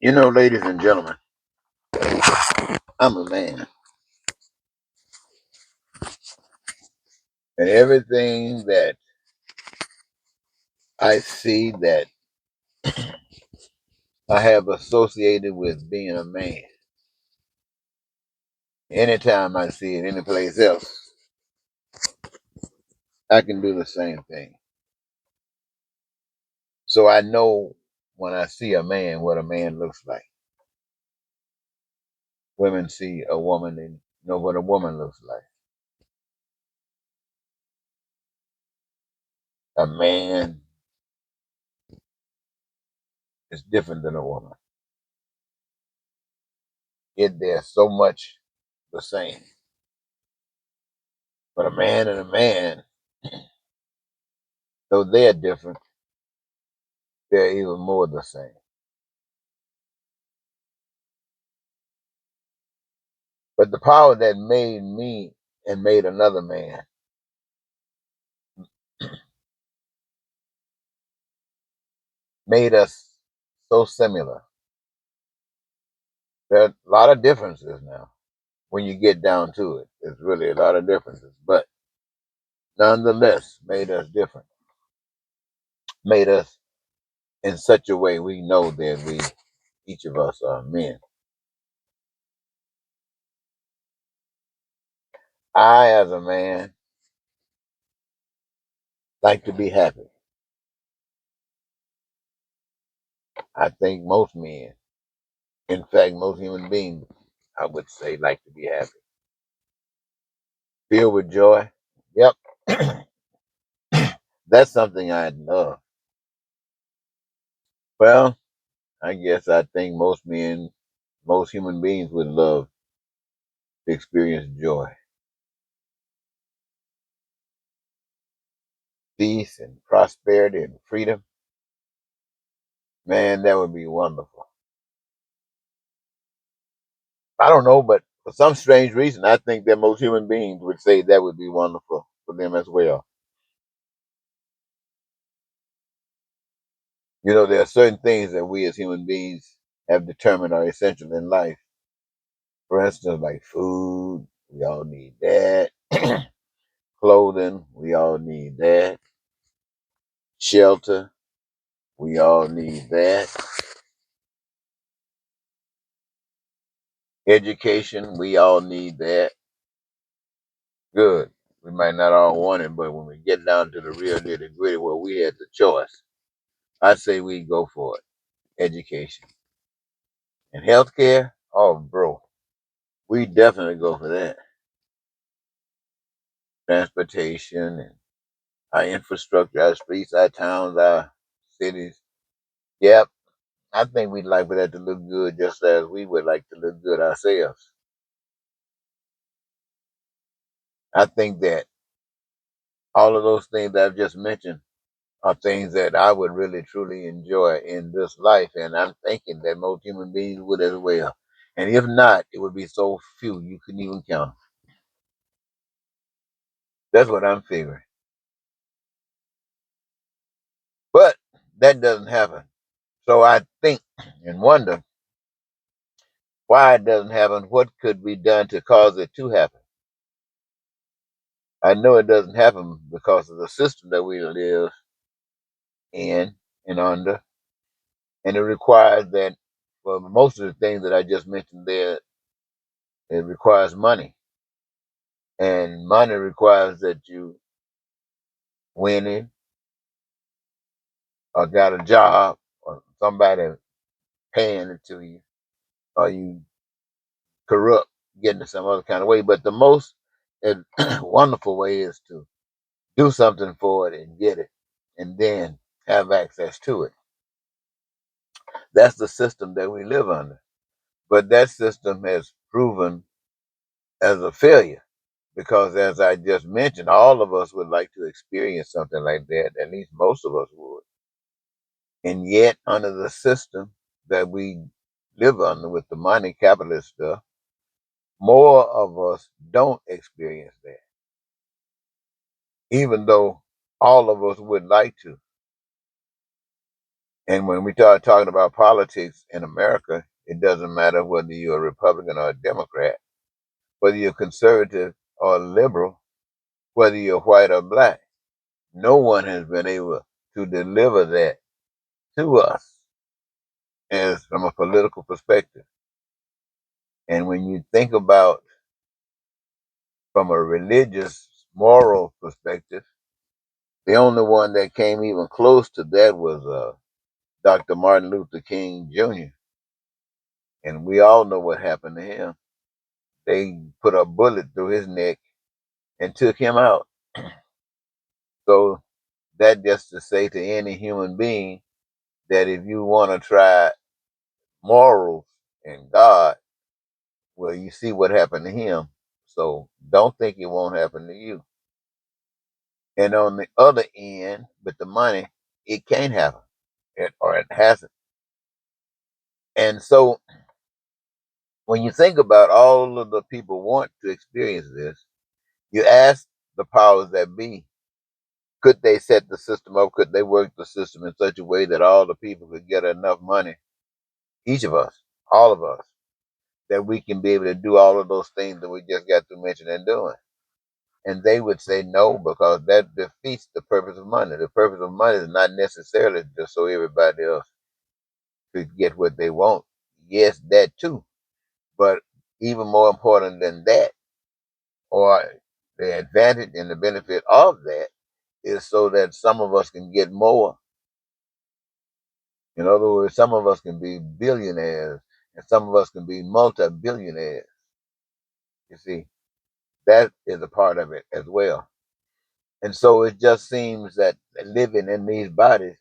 Ladies and gentlemen, I'm a man, and everything that I see that I have associated with being a man, anytime I see it anyplace else, I can do the same thing. So I know when I see a man what a man looks like. Women see a woman and know what a woman looks like. A man is different than a woman. Yet they're so much the same. But a man and a man, though they're different, they're even more the same. But the power that made me and made another man made us so similar. There are a lot of differences now when you get down to it. There's really a lot of differences, but nonetheless made us different. Made us in such a way we know that each of us are men. I, as a man, like to be happy. I think most men, in fact, most human beings, I would say, like to be happy. Filled with joy. Yep. That's something I love. Well, I guess I think most men, most human beings would love to experience joy, peace, and prosperity and freedom. Man, that would be wonderful. I don't know, but for some strange reason, I think that most human beings would say that would be wonderful for them as well. There are certain things that we as human beings have determined are essential in life. For instance, like food, we all need that. Clothing, we all need that. Shelter, we all need that. Education, we all need that. Good. We might not all want it, but when we get down to the real nitty gritty where we had the choice, I say we go for it. Education. And healthcare, oh, bro, we definitely go for that. Transportation and our infrastructure, our streets, our towns, our cities. Yep, I think we'd like for that to look good just as we would like to look good ourselves. I think that all of those things that I've just mentioned are things that I would really truly enjoy in this life, and I'm thinking that most human beings would as well. And if not, it would be so few you couldn't even count 'em. That's what I'm figuring. But that doesn't happen. So I think and wonder why it doesn't happen. What could be done to cause it to happen? I know it doesn't happen because of the system that we live in and under, and it requires that for most of the things that I just mentioned there, it requires money. And money requires that you winning or got a job or somebody paying it to you or you corrupt getting it some other kind of way. But the most wonderful way is to do something for it and get it and then have access to it. That's the system that we live under. But that system has proven as a failure because, as I just mentioned, all of us would like to experience something like that. At least most of us would. And yet, under the system that we live under with the money capitalist stuff, more of us don't experience that, even though all of us would like to. And when we start talking about politics in America, it doesn't matter whether you're a Republican or a Democrat, whether you're conservative or liberal, whether you're white or black. No one has been able to deliver that to us as from a political perspective. And when you think about from a religious, moral perspective, the only one that came even close to that was Dr. Martin Luther King Jr. And we all know what happened to him. They put a bullet through his neck and took him out. So that just to say to any human being that if you want to try morals and God, well, you see what happened to him. So don't think it won't happen to you. And on the other end, with the money, it can't happen, or it hasn't. And so when you think about all of the people want to experience this, you ask the powers that be, could they set the system up? Could they work the system in such a way that all the people could get enough money, each of us, all of us, that we can be able to do all of those things that we just got to mention and doing? And they would say no, because that defeats the purpose of money. The purpose of money is not necessarily just so everybody else could get what they want. Yes, that too. But even more important than that, or the advantage and the benefit of that, is so that some of us can get more. In other words, some of us can be billionaires and some of us can be multi-billionaires. You see, that is a part of it as well. And so it just seems that living in these bodies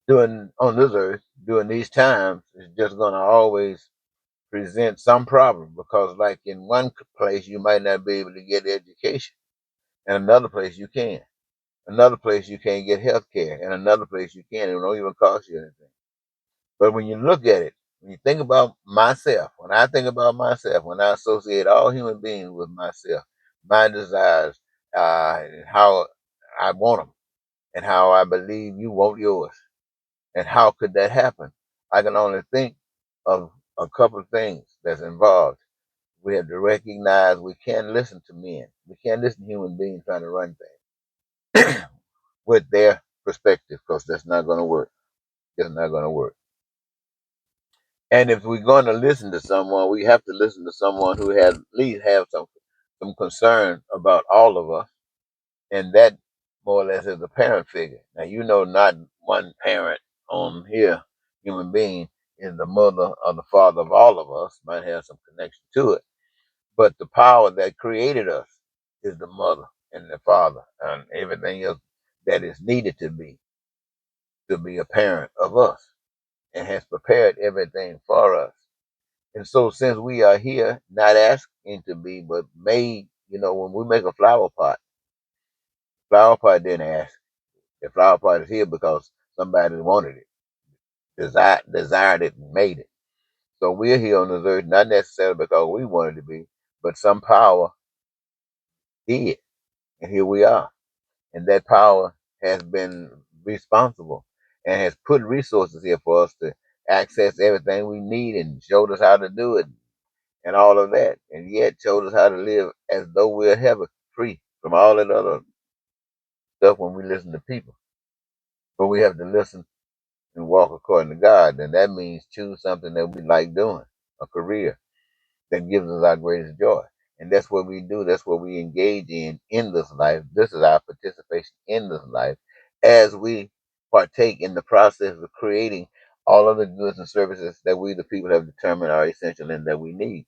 doing on this earth during these times is just going to always present some problem, because like in one place you might not be able to get education, and another place you can. Another place you can't get health care, and another place you can. It don't even cost you anything. But when you look at it, when you think about myself, when I think about myself, when I associate all human beings with myself, my desires, and how I want them, and how I believe you want yours, and how could that happen? I can only think of a couple of things that's involved. We have to recognize we can't listen to men. We can't listen to human beings trying to run things with their perspective, because that's not going to work. It's not going to work. And if we're going to listen to someone, we have to listen to someone who has at least have some concern about all of us, and that more or less is a parent figure. Now you know, not one parent on here, human being, is the mother or the father of all of us. Might have some connection to it, but the power that created us is the mother and the father and everything else that is needed to be a parent of us, and has prepared everything for us. And so, since we are here, not asking to be, but made, when we make a flower pot didn't ask. The flower pot is here because somebody wanted it, desired it, and made it. So we're here on this earth not necessarily because we wanted to be, but some power did, and here we are. And that power has been responsible and has put resources here for us to access everything we need, and showed us how to do it and all of that, and yet showed us how to live as though we're heaven free from all that other stuff when we listen to people. But we have to listen and walk according to God, and that means choose something that we like doing, a career that gives us our greatest joy. And that's what we do. That's what we engage in this life. This is our participation in this life as we partake in the process of creating all of the goods and services that we, the people, have determined are essential and that we need.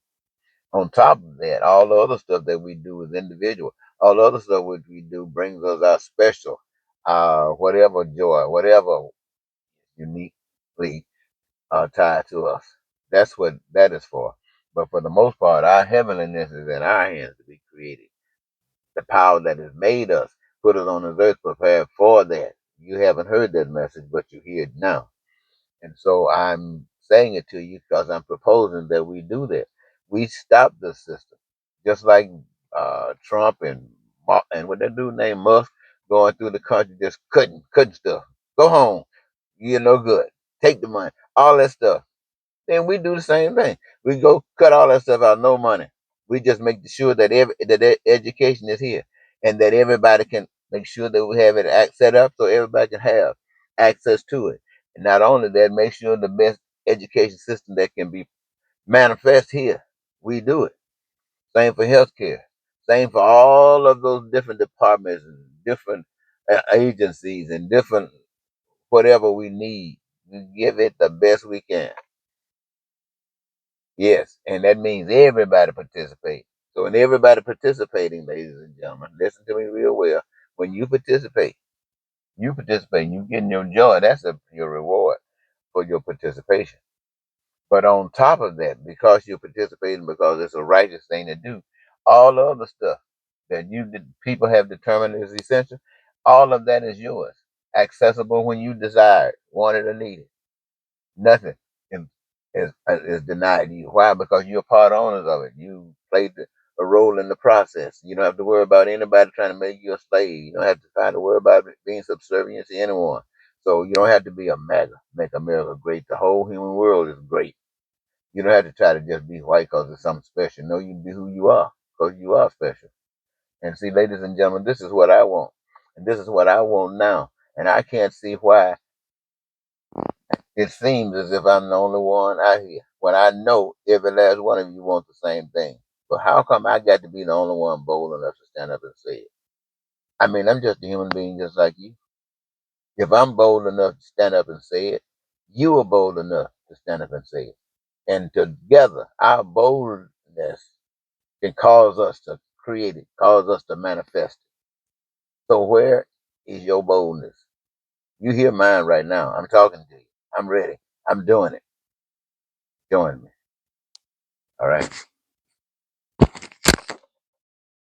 On top of that, all the other stuff that we do as individual, all the other stuff which we do brings us our special, whatever joy, whatever uniquely tied to us. That's what that is for. But for the most part, our heavenliness is in our hands to be created. The power that has made us, put us on this earth prepared for that. You haven't heard that message, but you hear it now. And so I'm saying it to you because I'm proposing that we do that. We stop the system, just like Trump and what that dude named Musk going through the country just cutting stuff. Go home. You're no good. Take the money. All that stuff. Then we do the same thing. We go cut all that stuff out, no money. We just make sure that education is here and that everybody can make sure that we have it set up so everybody can have access to it. And not only that, make sure the best education system that can be manifest here. We do it. Same for healthcare. Same for all of those different departments and different agencies and different whatever we need. We give it the best we can. Yes, and that means everybody participate. So, in everybody participating, ladies and gentlemen, listen to me real well. When you participate, you getting your joy. That's your reward for your participation. But on top of that, because you're participating, because it's a righteous thing to do, all the other stuff that people have determined is essential, all of that is yours, accessible when you desire it, want it, or need it. Nothing is denied you. Why? Because you're part owners of it. You played a role in the process. You don't have to worry about anybody trying to make you a slave. You don't have to try to worry about being subservient to anyone. So you don't have to be a MAGA, make America great. The whole human world is great. You don't have to try to just be white because it's something special. No, you be who you are because you are special. And see, ladies and gentlemen, this is what I want. And this is what I want now. And I can't see why it seems as if I'm the only one out here when I know every last one of you want the same thing. But how come I got to be the only one bold enough to stand up and say it? I mean, I'm just a human being just like you. If I'm bold enough to stand up and say it, you are bold enough to stand up and say it. And together, our boldness can cause us to create it, cause us to manifest it. So where is your boldness? You hear mine right now. I'm talking to you. I'm ready. I'm doing it. Join me. All right.